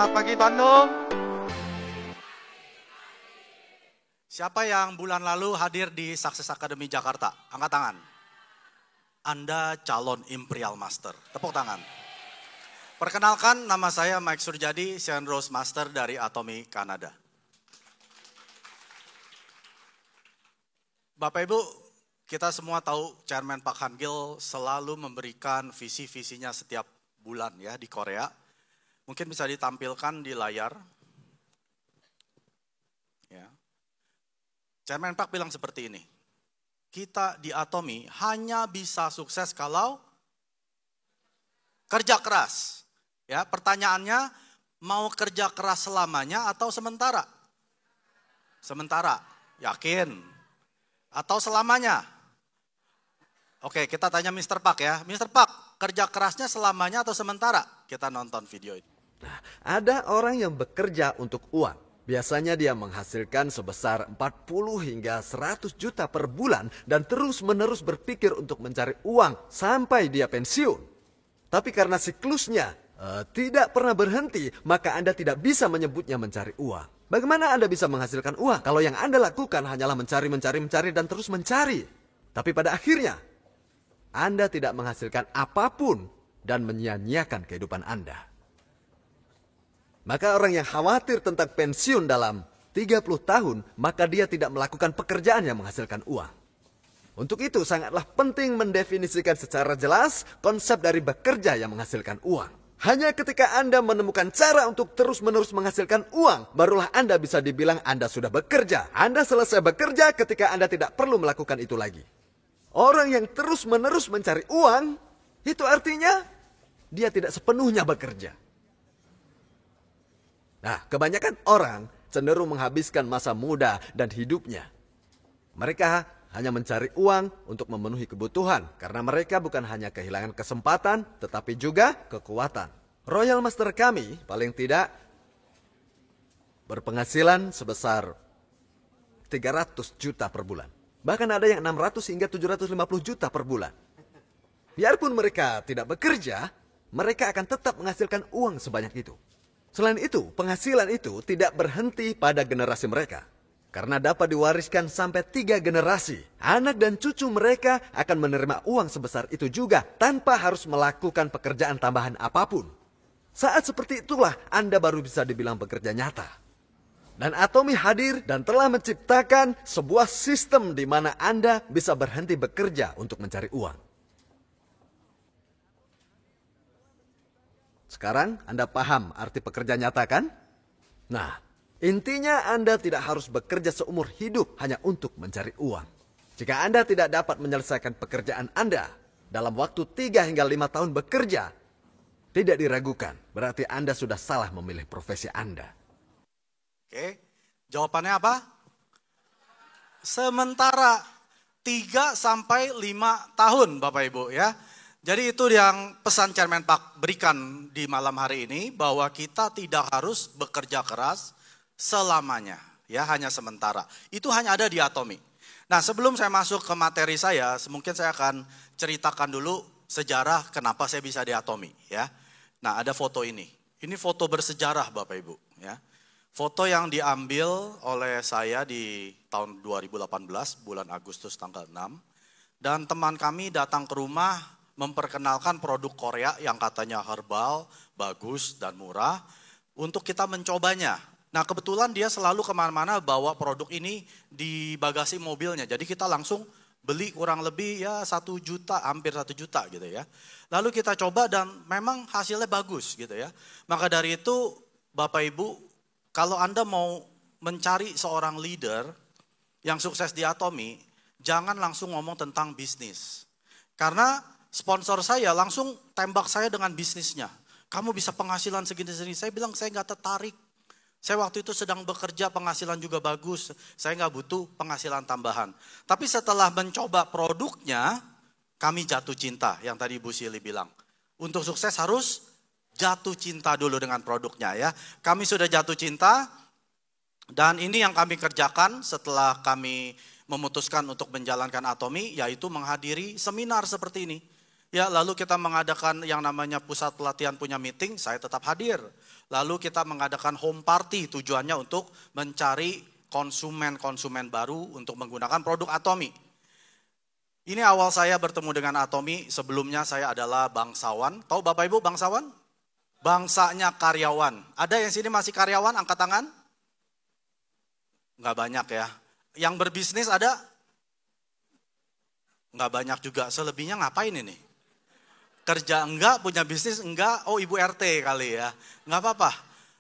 Selamat pagi Bandung. Siapa yang bulan lalu hadir di Success Academy Jakarta? Angkat tangan. Anda calon Imperial Master. Tepuk tangan. Perkenalkan, nama saya Mike Surjadi, Sean Rose Master dari Atomy, Kanada. Bapak Ibu, kita semua tahu Chairman Park Han-gil selalu memberikan visi-visinya setiap bulan ya di Korea. Mungkin bisa ditampilkan di layar. Ya. Chairman Park bilang seperti ini. Kita di Atomy hanya bisa sukses kalau kerja keras. Ya, pertanyaannya mau kerja keras selamanya atau sementara? Sementara. Yakin? Atau selamanya? Oke, kita tanya Mr. Park ya. Mr. Park, kerja kerasnya selamanya atau sementara? Kita nonton video ini. Nah, ada orang yang bekerja untuk uang. Biasanya dia menghasilkan sebesar 40 hingga 100 juta per bulan dan terus-menerus berpikir untuk mencari uang sampai dia pensiun. Tapi karena siklusnya tidak pernah berhenti, maka Anda tidak bisa menyebutnya mencari uang. Bagaimana Anda bisa menghasilkan uang kalau yang Anda lakukan hanyalah mencari dan terus mencari? Tapi pada akhirnya, Anda tidak menghasilkan apapun dan menyia-nyiakan kehidupan Anda. Maka orang yang khawatir tentang pensiun dalam 30 tahun, maka dia tidak melakukan pekerjaan yang menghasilkan uang. Untuk itu sangatlah penting mendefinisikan secara jelas konsep dari bekerja yang menghasilkan uang. Hanya ketika Anda menemukan cara untuk terus-menerus menghasilkan uang, barulah Anda bisa dibilang Anda sudah bekerja. Anda selesai bekerja ketika Anda tidak perlu melakukan itu lagi. Orang yang terus-menerus mencari uang, itu artinya dia tidak sepenuhnya bekerja. Nah, kebanyakan orang cenderung menghabiskan masa muda dan hidupnya. Mereka hanya mencari uang untuk memenuhi kebutuhan, karena mereka bukan hanya kehilangan kesempatan, tetapi juga kekuatan. Royal Master kami paling tidak berpenghasilan sebesar 300 juta per bulan. Bahkan ada yang 600 hingga 750 juta per bulan. Biarpun mereka tidak bekerja, mereka akan tetap menghasilkan uang sebanyak itu. Selain itu, penghasilan itu tidak berhenti pada generasi mereka. Karena dapat diwariskan sampai 3 generasi. Anak dan cucu mereka akan menerima uang sebesar itu juga tanpa harus melakukan pekerjaan tambahan apapun. Saat seperti itulah Anda baru bisa dibilang bekerja nyata. Dan Atomy hadir dan telah menciptakan sebuah sistem di mana Anda bisa berhenti bekerja untuk mencari uang. Sekarang Anda paham arti pekerja nyata kan? Nah, intinya Anda tidak harus bekerja seumur hidup hanya untuk mencari uang. Jika Anda tidak dapat menyelesaikan pekerjaan Anda dalam waktu 3 hingga 5 tahun bekerja, tidak diragukan, berarti Anda sudah salah memilih profesi Anda. Oke, jawabannya apa? Sementara 3 sampai 5 tahun Bapak Ibu ya. Jadi itu yang pesan Chairman Park berikan di malam hari ini, bahwa kita tidak harus bekerja keras selamanya, ya hanya sementara. Itu hanya ada di Atomy. Nah, sebelum saya masuk ke materi saya, mungkin saya akan ceritakan dulu sejarah kenapa saya bisa di Atomy, ya. Nah, ada foto ini. Ini foto bersejarah Bapak Ibu, ya. Foto yang diambil oleh saya di tahun 2018, bulan Agustus tanggal 6. Dan teman kami datang ke rumah memperkenalkan produk Korea yang katanya herbal, bagus dan murah untuk kita mencobanya. Nah, kebetulan dia selalu kemana-mana bawa produk ini di bagasi mobilnya. Jadi kita langsung beli kurang lebih ya 1 juta, hampir 1 juta gitu ya. Lalu kita coba dan memang hasilnya bagus gitu ya. Maka dari itu Bapak Ibu, kalau Anda mau mencari seorang leader yang sukses di Atomy, jangan langsung ngomong tentang bisnis. Karena sponsor saya langsung tembak saya dengan bisnisnya. Kamu bisa penghasilan segini-segini. Saya bilang saya nggak tertarik. Saya waktu itu sedang bekerja, penghasilan juga bagus. Saya nggak butuh penghasilan tambahan. Tapi setelah mencoba produknya, kami jatuh cinta. Yang tadi Bu Sili bilang. Untuk sukses harus jatuh cinta dulu dengan produknya ya. Kami sudah jatuh cinta. Dan ini yang kami kerjakan setelah kami memutuskan untuk menjalankan Atomy, yaitu menghadiri seminar seperti ini. Ya, lalu kita mengadakan yang namanya pusat pelatihan punya meeting, saya tetap hadir. Lalu kita mengadakan home party, tujuannya untuk mencari konsumen-konsumen baru untuk menggunakan produk Atomy. Ini awal saya bertemu dengan Atomy, sebelumnya saya adalah bangsawan. Tahu Bapak Ibu bangsawan? Bangsanya karyawan. Ada yang sini masih karyawan, angkat tangan? Nggak banyak ya. Yang berbisnis ada? Nggak banyak juga, selebihnya ngapain ini? Kerja enggak, punya bisnis enggak, oh ibu RT kali ya, enggak apa-apa.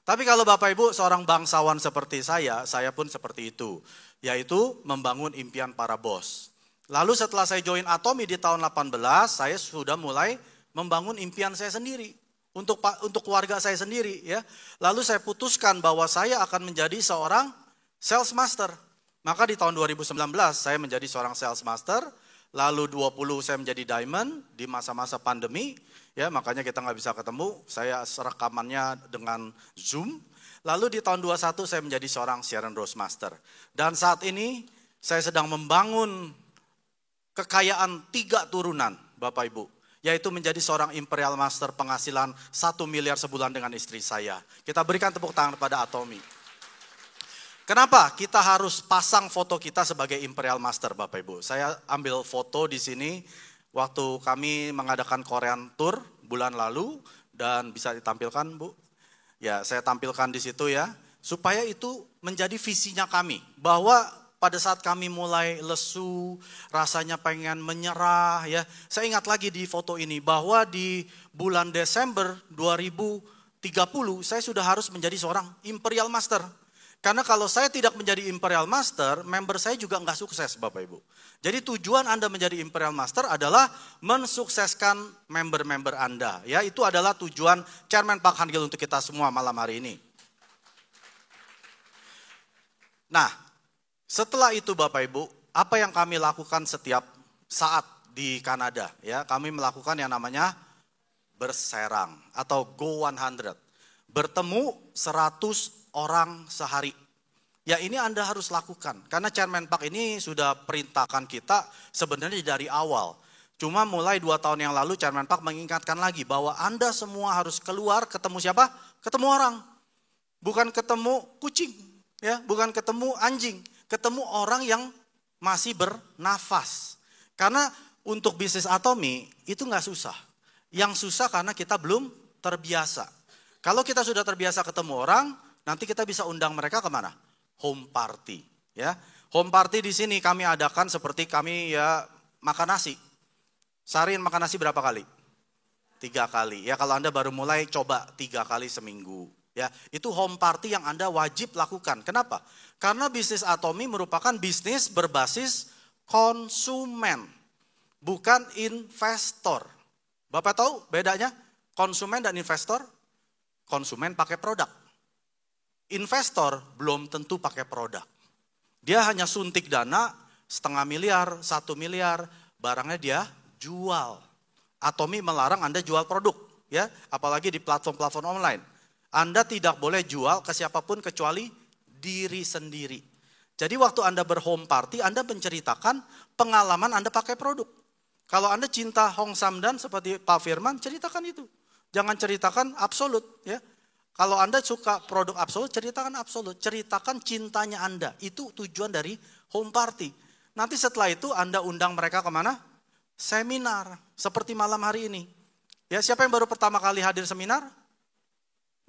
Tapi kalau Bapak Ibu seorang bangsawan seperti saya pun seperti itu. Yaitu membangun impian para bos. Lalu setelah saya join Atomy di tahun 18, saya sudah mulai membangun impian saya sendiri. Untuk keluarga saya sendiri ya. Lalu saya putuskan bahwa saya akan menjadi seorang sales master. Maka di tahun 2019 saya menjadi seorang sales master. Lalu 20 saya menjadi diamond di masa-masa pandemi, ya makanya kita nggak bisa ketemu, saya rekamannya dengan Zoom. Lalu di tahun 21 saya menjadi seorang Sharon Rose Master. Dan saat ini saya sedang membangun kekayaan 3 turunan Bapak Ibu. Yaitu menjadi seorang Imperial Master penghasilan 1 miliar sebulan dengan istri saya. Kita berikan tepuk tangan kepada Atomy. Kenapa kita harus pasang foto kita sebagai Imperial Master Bapak Ibu? Saya ambil foto di sini waktu kami mengadakan Korean Tour bulan lalu dan bisa ditampilkan Bu. Ya, saya tampilkan di situ ya, supaya itu menjadi visinya kami. Bahwa pada saat kami mulai lesu, rasanya pengen menyerah ya. Saya ingat lagi di foto ini bahwa di bulan Desember 2030 saya sudah harus menjadi seorang Imperial Master. Karena kalau saya tidak menjadi Imperial Master, member saya juga nggak sukses Bapak Ibu. Jadi tujuan Anda menjadi Imperial Master adalah mensukseskan member-member Anda. Ya, itu adalah tujuan Chairman Pak Han Gil untuk kita semua malam hari ini. Nah, setelah itu Bapak Ibu, apa yang kami lakukan setiap saat di Kanada? Ya, kami melakukan yang namanya berserang atau Go 100. Bertemu 100 orang sehari. Ya ini Anda harus lakukan. Karena Chairman Pak ini sudah perintahkan kita sebenarnya dari awal. Cuma mulai 2 tahun yang lalu Chairman Pak mengingatkan lagi bahwa Anda semua harus keluar ketemu siapa? Ketemu orang. Bukan ketemu kucing. Ya, bukan ketemu anjing. Ketemu orang yang masih bernafas. Karena untuk bisnis Atomy itu nggak susah. Yang susah karena kita belum terbiasa. Kalau kita sudah terbiasa ketemu orang, nanti kita bisa undang mereka kemana? Home party, ya. Home party di sini kami adakan seperti kami ya makan nasi. Seharian makan nasi berapa kali? 3 kali. Ya kalau Anda baru mulai coba 3 kali seminggu. Ya itu home party yang Anda wajib lakukan. Kenapa? Karena bisnis Atomy merupakan bisnis berbasis konsumen, bukan investor. Bapak tahu bedanya konsumen dan investor? Konsumen pakai produk. Investor belum tentu pakai produk. Dia hanya suntik dana 0,5 miliar, 1 miliar, barangnya dia jual. Atomy melarang Anda jual produk, ya, apalagi di platform-platform online. Anda tidak boleh jual ke siapapun kecuali diri sendiri. Jadi waktu Anda berhome party, Anda menceritakan pengalaman Anda pakai produk. Kalau Anda cinta Hong Samdan seperti Pak Firman, ceritakan itu. Jangan ceritakan absolut, ya. Kalau Anda suka produk absolut, ceritakan absolut. Ceritakan cintanya Anda. Itu tujuan dari home party. Nanti setelah itu Anda undang mereka kemana? Seminar. Seperti malam hari ini. Ya, siapa yang baru pertama kali hadir seminar?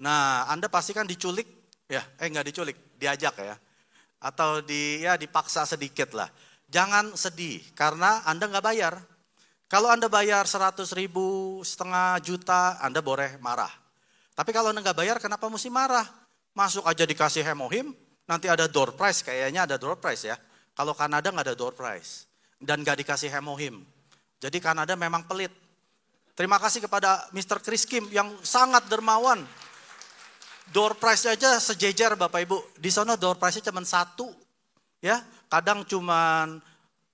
Nah, Anda pasti kan diculik. Ya, enggak diculik, diajak ya. Atau dipaksa sedikit lah. Jangan sedih, karena Anda nggak bayar. Kalau Anda bayar 100 ribu, setengah juta, Anda boleh marah. Tapi kalau Anda nggak bayar, kenapa mesti marah? Masuk aja dikasih hemohim, nanti ada door prize, kayaknya ada door prize ya. Kalau Kanada nggak ada door prize, dan nggak dikasih hemohim. Jadi Kanada memang pelit. Terima kasih kepada Mr. Chris Kim yang sangat dermawan. Door prize aja sejejer Bapak Ibu. Di sana door prize-nya cuma 1. Ya, kadang cuman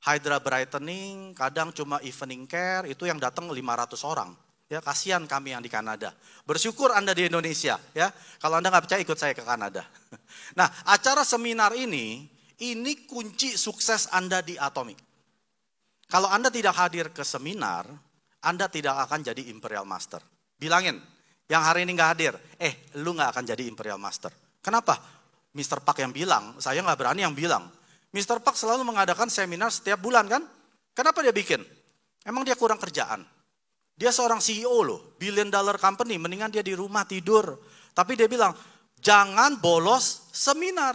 Hydra Brightening, kadang cuma Evening Care, itu yang datang 500 orang. Ya, kasihan kami yang di Kanada. Bersyukur Anda di Indonesia, ya. Kalau Anda nggak percaya ikut saya ke Kanada. Nah, acara seminar ini kunci sukses Anda di Atomy. Kalau Anda tidak hadir ke seminar, Anda tidak akan jadi Imperial Master. Bilangin, yang hari ini nggak hadir, lu nggak akan jadi Imperial Master. Kenapa? Mr. Park yang bilang, saya nggak berani yang bilang. Mr. Park selalu mengadakan seminar setiap bulan kan? Kenapa dia bikin? Emang dia kurang kerjaan? Dia seorang CEO loh, billion dollar company, mendingan dia di rumah tidur. Tapi dia bilang, jangan bolos seminar.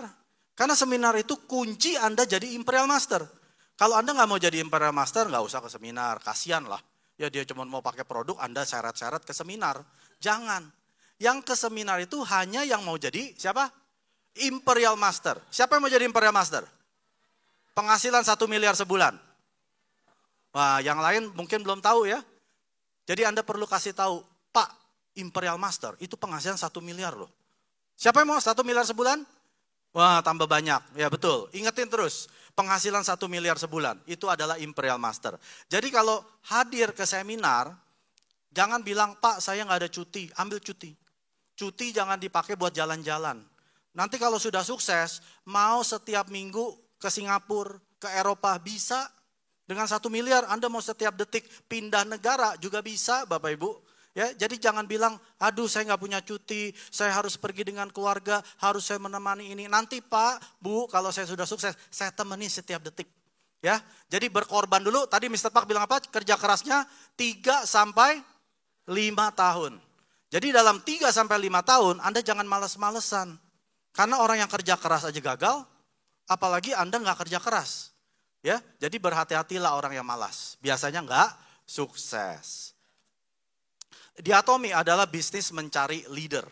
Karena seminar itu kunci Anda jadi Imperial Master. Kalau Anda nggak mau jadi Imperial Master, nggak usah ke seminar, kasihan lah. Ya dia cuma mau pakai produk, Anda seret-seret ke seminar. Jangan. Yang ke seminar itu hanya yang mau jadi siapa? Imperial Master. Siapa yang mau jadi Imperial Master? Penghasilan 1 miliar sebulan. Wah, yang lain mungkin belum tahu ya. Jadi Anda perlu kasih tahu, Pak, Imperial Master itu penghasilan 1 miliar loh. Siapa yang mau 1 miliar sebulan? Wah, tambah banyak. Ya betul, ingetin terus. Penghasilan 1 miliar sebulan, itu adalah Imperial Master. Jadi kalau hadir ke seminar, jangan bilang, Pak saya nggak ada cuti, ambil cuti. Cuti jangan dipakai buat jalan-jalan. Nanti kalau sudah sukses, mau setiap minggu ke Singapura, ke Eropa, bisa. Dengan 1 miliar, Anda mau setiap detik pindah negara juga bisa, Bapak Ibu. Ya, jadi jangan bilang, aduh saya nggak punya cuti, saya harus pergi dengan keluarga, harus saya menemani ini. Nanti Pak, Bu, kalau saya sudah sukses, saya temani setiap detik. Ya, jadi berkorban dulu. Tadi Mr. Park bilang apa? Kerja kerasnya 3 sampai 5 tahun. Jadi dalam 3 sampai 5 tahun, Anda jangan males-malesan. Karena orang yang kerja keras aja gagal, apalagi Anda nggak kerja keras. Ya, jadi berhati-hatilah orang yang malas. Biasanya nggak sukses. Diatomi adalah bisnis mencari leader.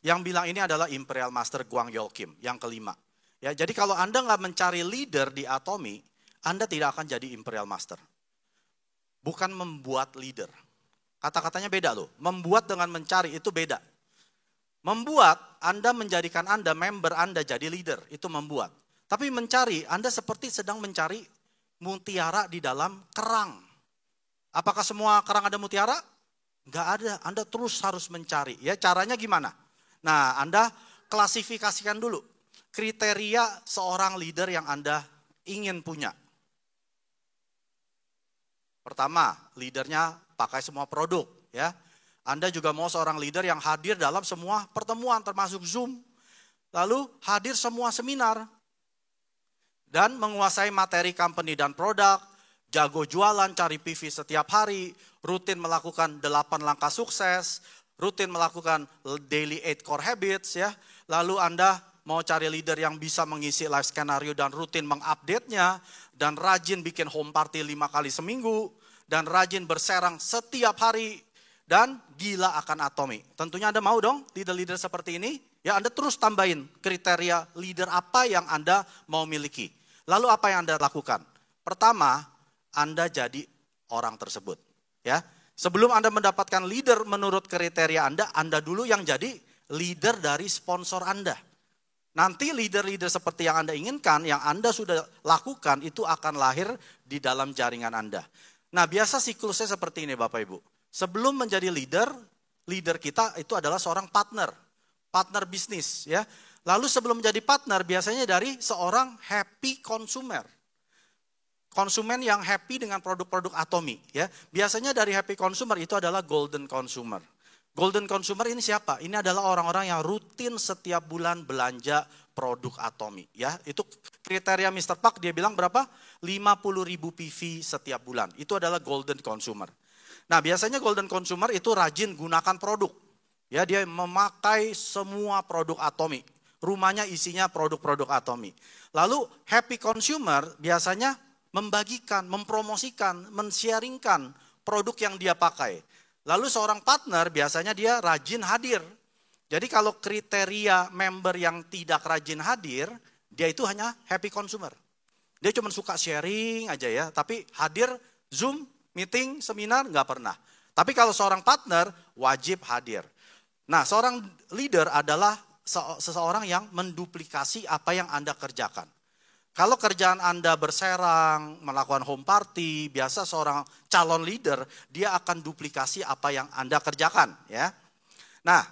Yang bilang ini adalah Imperial Master Gwang Yeol Kim, yang kelima. Ya, jadi kalau Anda nggak mencari leader di Atomi, Anda tidak akan jadi Imperial Master. Bukan membuat leader. Kata-katanya beda loh. Membuat dengan mencari itu beda. Membuat, Anda menjadikan Anda, member Anda jadi leader. Itu membuat. Tapi mencari, Anda seperti sedang mencari mutiara di dalam kerang. Apakah semua kerang ada mutiara? Enggak ada. Anda terus harus mencari. Ya, caranya gimana? Nah, Anda klasifikasikan dulu. Kriteria seorang leader yang Anda ingin punya. Pertama, leadernya pakai semua produk. Ya. Anda juga mau seorang leader yang hadir dalam semua pertemuan termasuk Zoom. Lalu hadir semua seminar. Dan menguasai materi company dan produk. Jago jualan, cari PV setiap hari. Rutin melakukan 8 langkah sukses. Rutin melakukan daily 8 core habits. Ya. Lalu Anda mau cari leader yang bisa mengisi live skenario dan rutin mengupdate-nya. Dan rajin bikin home party 5 kali seminggu. Dan rajin berserang setiap hari. Dan gila akan Atomi. Tentunya Anda mau dong leader-leader seperti ini. Ya, Anda terus tambahin kriteria leader apa yang Anda mau miliki. Lalu apa yang Anda lakukan? Pertama, Anda jadi orang tersebut. Ya, sebelum Anda mendapatkan leader menurut kriteria Anda dulu yang jadi leader dari sponsor Anda. Nanti leader-leader seperti yang Anda inginkan, yang Anda sudah lakukan, itu akan lahir di dalam jaringan Anda. Nah, biasa siklusnya seperti ini Bapak Ibu. Sebelum menjadi leader, leader kita itu adalah seorang partner bisnis ya. Lalu sebelum menjadi partner biasanya dari seorang happy consumer. Konsumen yang happy dengan produk-produk Atomi ya. Biasanya dari happy consumer itu adalah golden consumer. Golden consumer ini siapa? Ini adalah orang-orang yang rutin setiap bulan belanja produk Atomi ya. Itu kriteria Mr. Park, dia bilang berapa? 50.000 PV setiap bulan. Itu adalah golden consumer. Nah, biasanya golden consumer itu rajin gunakan produk. Ya, dia memakai semua produk Atomi. Rumahnya isinya produk-produk Atomi. Lalu happy consumer biasanya membagikan, mempromosikan, men-sharingkan produk yang dia pakai. Lalu seorang partner biasanya dia rajin hadir. Jadi kalau kriteria member yang tidak rajin hadir, dia itu hanya happy consumer. Dia cuma suka sharing aja ya, tapi hadir Zoom, meeting, seminar, nggak pernah. Tapi kalau seorang partner, wajib hadir. Nah, seorang leader adalah seseorang yang menduplikasi apa yang Anda kerjakan. Kalau kerjaan Anda berserang, melakukan home party, biasa seorang calon leader, dia akan duplikasi apa yang Anda kerjakan. Ya. Nah,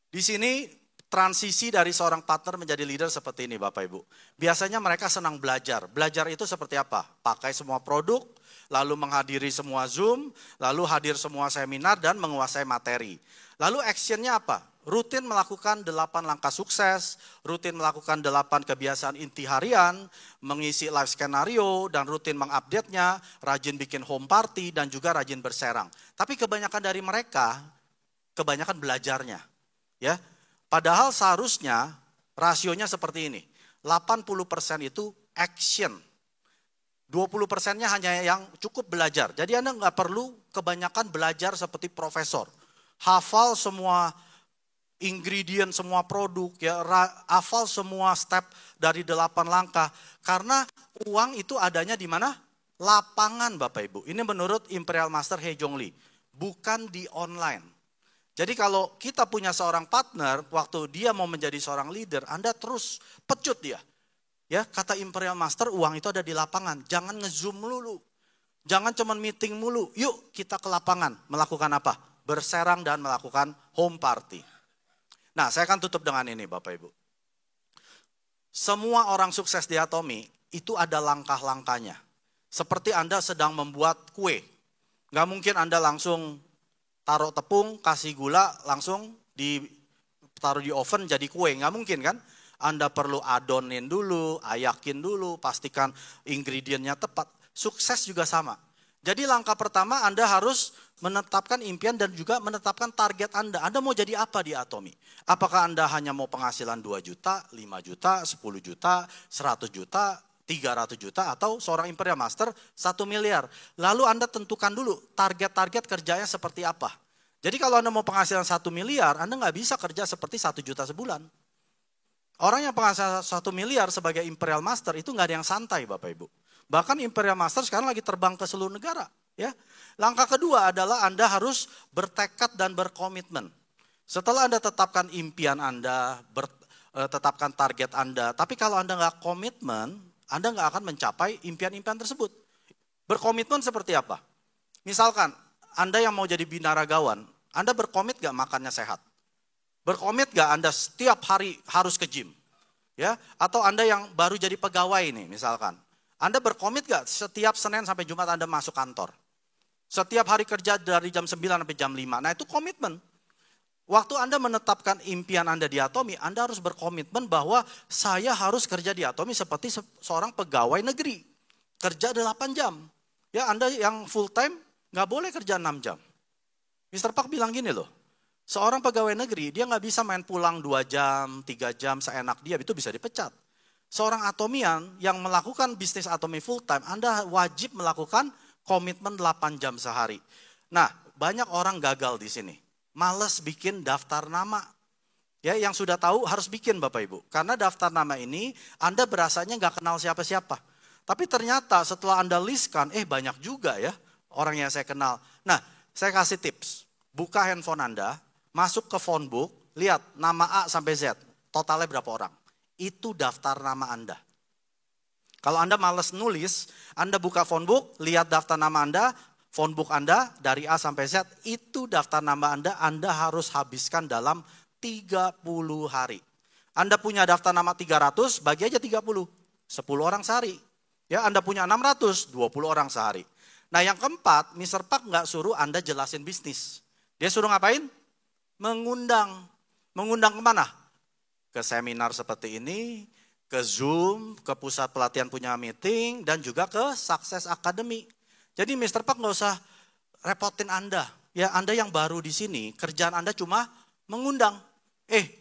di sini transisi dari seorang partner menjadi leader seperti ini Bapak Ibu. Biasanya mereka senang belajar. Belajar itu seperti apa? Pakai semua produk, lalu menghadiri semua Zoom, lalu hadir semua seminar dan menguasai materi. Lalu actionnya apa? Rutin melakukan 8 langkah sukses, rutin melakukan 8 kebiasaan inti harian, mengisi live skenario dan rutin mengupdate-nya, rajin bikin home party dan juga rajin berserang. Tapi kebanyakan dari mereka, kebanyakan belajarnya. Ya, padahal seharusnya rasionya seperti ini, 80% itu action, 20%-nya hanya yang cukup belajar. Jadi Anda nggak perlu kebanyakan belajar seperti profesor. Hafal semua ingredient, semua produk, ya, hafal semua step dari 8 langkah. Karena uang itu adanya di mana? Lapangan Bapak Ibu. Ini menurut Imperial Master He Jong Lee, bukan di online. Jadi kalau kita punya seorang partner, waktu dia mau menjadi seorang leader, Anda terus pecut dia. Ya, kata Imperial Master, uang itu ada di lapangan. Jangan nge-zoom mulu. Jangan cuma meeting mulu. Yuk kita ke lapangan. Melakukan apa? Berserang dan melakukan home party. Nah, saya akan tutup dengan ini Bapak Ibu. Semua orang sukses di Atomi itu ada langkah-langkahnya. Seperti Anda sedang membuat kue. Gak mungkin Anda langsung taruh tepung, kasih gula, langsung taruh di oven jadi kue. Gak mungkin kan? Anda perlu adonin dulu, ayakin dulu, pastikan ingredientnya tepat. Sukses juga sama. Jadi langkah pertama Anda harus menetapkan impian dan juga menetapkan target Anda. Anda mau jadi apa di Atomi? Apakah Anda hanya mau penghasilan 2 juta, 5 juta, 10 juta, 100 juta, 300 juta, atau seorang Imperial Master 1 miliar. Lalu Anda tentukan dulu target-target kerjanya seperti apa. Jadi kalau Anda mau penghasilan 1 miliar, Anda nggak bisa kerja seperti 1 juta sebulan. Orang yang penghasilan 1 miliar sebagai Imperial Master itu nggak ada yang santai Bapak Ibu. Bahkan Imperial Master sekarang lagi terbang ke seluruh negara. Ya. Langkah kedua adalah Anda harus bertekad dan berkomitmen. Setelah Anda tetapkan impian Anda, tetapkan target Anda, tapi kalau Anda nggak komitmen, Anda nggak akan mencapai impian-impian tersebut. Berkomitmen seperti apa? Misalkan Anda yang mau jadi binaragawan, Anda berkomit nggak makannya sehat? Berkomit nggak Anda setiap hari harus ke gym? Ya, atau Anda yang baru jadi pegawai nih misalkan. Anda berkomit gak setiap Senin sampai Jumat Anda masuk kantor? Setiap hari kerja dari jam 9 sampai jam 5. Nah itu komitmen. Waktu Anda menetapkan impian Anda di Atomi, Anda harus berkomitmen bahwa saya harus kerja di Atomi seperti seorang pegawai negeri. Kerja 8 jam. Ya Anda yang full time gak boleh kerja 6 jam. Mr. Park bilang gini loh, seorang pegawai negeri dia gak bisa main pulang 2 jam, 3 jam seenak dia, itu bisa dipecat. Seorang atomian yang melakukan bisnis Atomi full time, Anda wajib melakukan komitmen 8 jam sehari. Nah, banyak orang gagal di sini. Males bikin daftar nama. Ya, yang sudah tahu harus bikin Bapak Ibu. Karena daftar nama ini Anda berasanya nggak kenal siapa-siapa. Tapi ternyata setelah Anda listkan, banyak juga ya orang yang saya kenal. Nah, saya kasih tips. Buka handphone Anda, masuk ke phone book, lihat nama A sampai Z. Totalnya berapa orang? Itu daftar nama Anda. Kalau Anda malas nulis, Anda buka phone book, lihat daftar nama Anda, phone book Anda dari A sampai Z, itu daftar nama Anda harus habiskan dalam 30 hari. Anda punya daftar nama 300, bagi aja 30, 10 orang sehari. Ya, Anda punya 600, 20 orang sehari. Nah yang keempat, Mr. Park nggak suruh Anda jelasin bisnis. Dia suruh ngapain? Mengundang. Mengundang kemana? Ke seminar seperti ini, ke Zoom, ke pusat pelatihan punya meeting, dan juga ke Success Academy. Jadi Mr. Park nggak usah repotin Anda. Ya Anda yang baru di sini, kerjaan Anda cuma mengundang.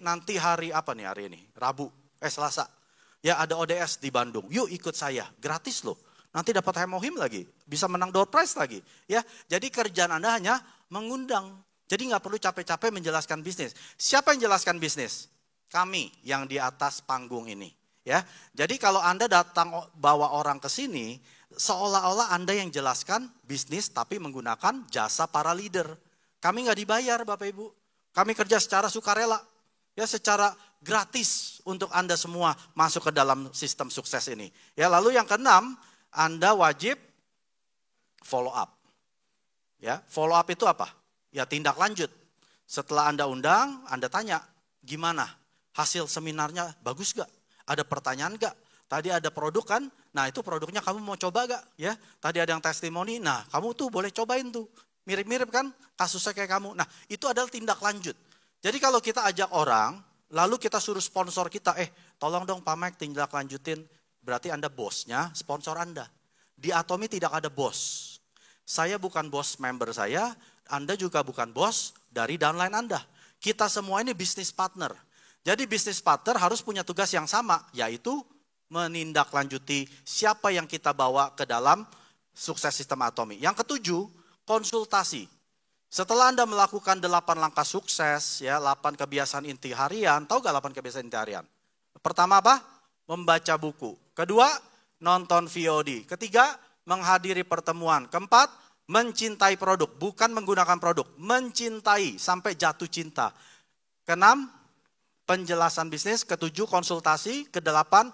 Nanti hari apa nih hari ini? Selasa. Ya ada ODS di Bandung, yuk ikut saya, gratis loh. Nanti dapat hemohim lagi, bisa menang door prize lagi. Ya, jadi kerjaan Anda hanya mengundang. Jadi nggak perlu capek-capek menjelaskan bisnis. Siapa yang jelaskan bisnis? Kami yang di atas panggung ini, ya. Jadi kalau Anda datang bawa orang ke sini, seolah-olah Anda yang jelaskan bisnis tapi menggunakan jasa para leader. Kami nggak dibayar Bapak Ibu. Kami kerja secara sukarela, ya secara gratis untuk Anda semua masuk ke dalam sistem sukses ini. Ya, lalu yang keenam, Anda wajib follow up. Ya, follow up itu apa? Ya tindak lanjut. Setelah Anda undang, Anda tanya, gimana? Hasil seminarnya bagus gak? Ada pertanyaan gak? Tadi ada produk kan, nah itu produknya kamu mau coba gak? Ya, tadi ada yang testimoni, nah kamu tuh boleh cobain tuh. Mirip-mirip kan kasusnya kayak kamu. Nah itu adalah tindak lanjut. Jadi kalau kita ajak orang, lalu kita suruh sponsor kita, tolong dong Pak Mike tindak lanjutin. Berarti Anda bosnya, sponsor Anda. Di Atomi tidak ada bos. Saya bukan bos member saya, Anda juga bukan bos dari downline Anda. Kita semua ini bisnis partner. Jadi bisnis partner harus punya tugas yang sama, yaitu menindaklanjuti siapa yang kita bawa ke dalam sukses sistem Atomi. Yang ketujuh, konsultasi. Setelah Anda melakukan 8 langkah sukses, ya 8 kebiasaan inti harian, tahu gak 8 kebiasaan inti harian? Pertama apa? Membaca buku. Kedua, nonton VOD. Ketiga, menghadiri pertemuan. Keempat, mencintai produk, bukan menggunakan produk, mencintai sampai jatuh cinta. Keenam, penjelasan bisnis. Ketujuh, konsultasi. Kedelapan,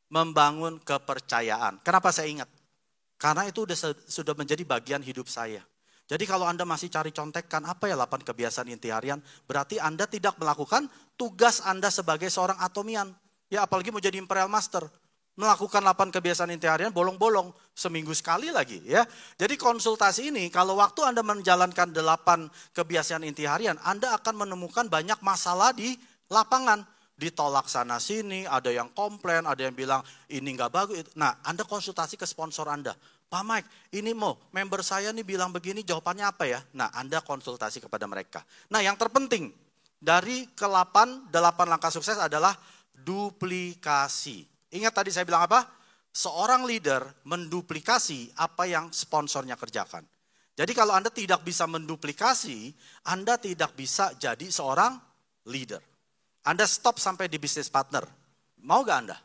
membangun kepercayaan. Kenapa saya ingat? Karena itu sudah menjadi bagian hidup saya. Jadi kalau Anda masih cari contekan, apa ya 8 kebiasaan inti harian? Berarti Anda tidak melakukan tugas Anda sebagai seorang atomian. Ya apalagi mau jadi Imperial Master. Melakukan 8 kebiasaan inti harian bolong-bolong. Seminggu sekali lagi ya. Jadi konsultasi ini, kalau waktu Anda menjalankan 8 kebiasaan inti harian, Anda akan menemukan banyak masalah di lapangan. Ditolak sana sini, ada yang komplain, ada yang bilang ini nggak bagus. Nah, Anda konsultasi ke sponsor Anda. Pak Mike, ini member saya nih bilang begini, jawabannya apa ya? Nah, Anda konsultasi kepada mereka. Nah, yang terpenting dari ke-8 langkah sukses adalah duplikasi. Ingat tadi saya bilang apa? Seorang leader menduplikasi apa yang sponsornya kerjakan. Jadi kalau Anda tidak bisa menduplikasi, Anda tidak bisa jadi seorang leader. Anda stop sampai di bisnis partner. Mau gak Anda?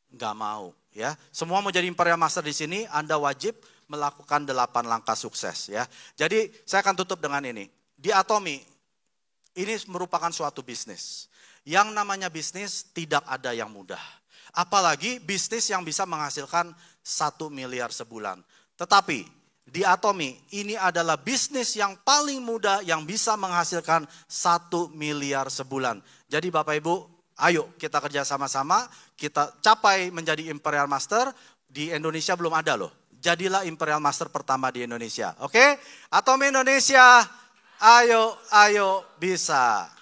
Gak mau. Ya, semua mau jadi Imperial Master di sini, Anda wajib melakukan 8 langkah sukses. Ya, jadi saya akan tutup dengan ini. Di Atomi, ini merupakan suatu bisnis. Yang namanya bisnis tidak ada yang mudah. Apalagi bisnis yang bisa menghasilkan 1 miliar sebulan. Tetapi di Atomi, ini adalah bisnis yang paling mudah yang bisa menghasilkan 1 miliar sebulan. Jadi Bapak Ibu, ayo kita kerja sama-sama, kita capai menjadi Imperial Master. Di Indonesia belum ada loh. Jadilah Imperial Master pertama di Indonesia. Oke? Atomi Indonesia, ayo bisa.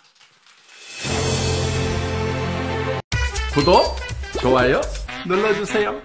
구독, 좋아요 눌러주세요.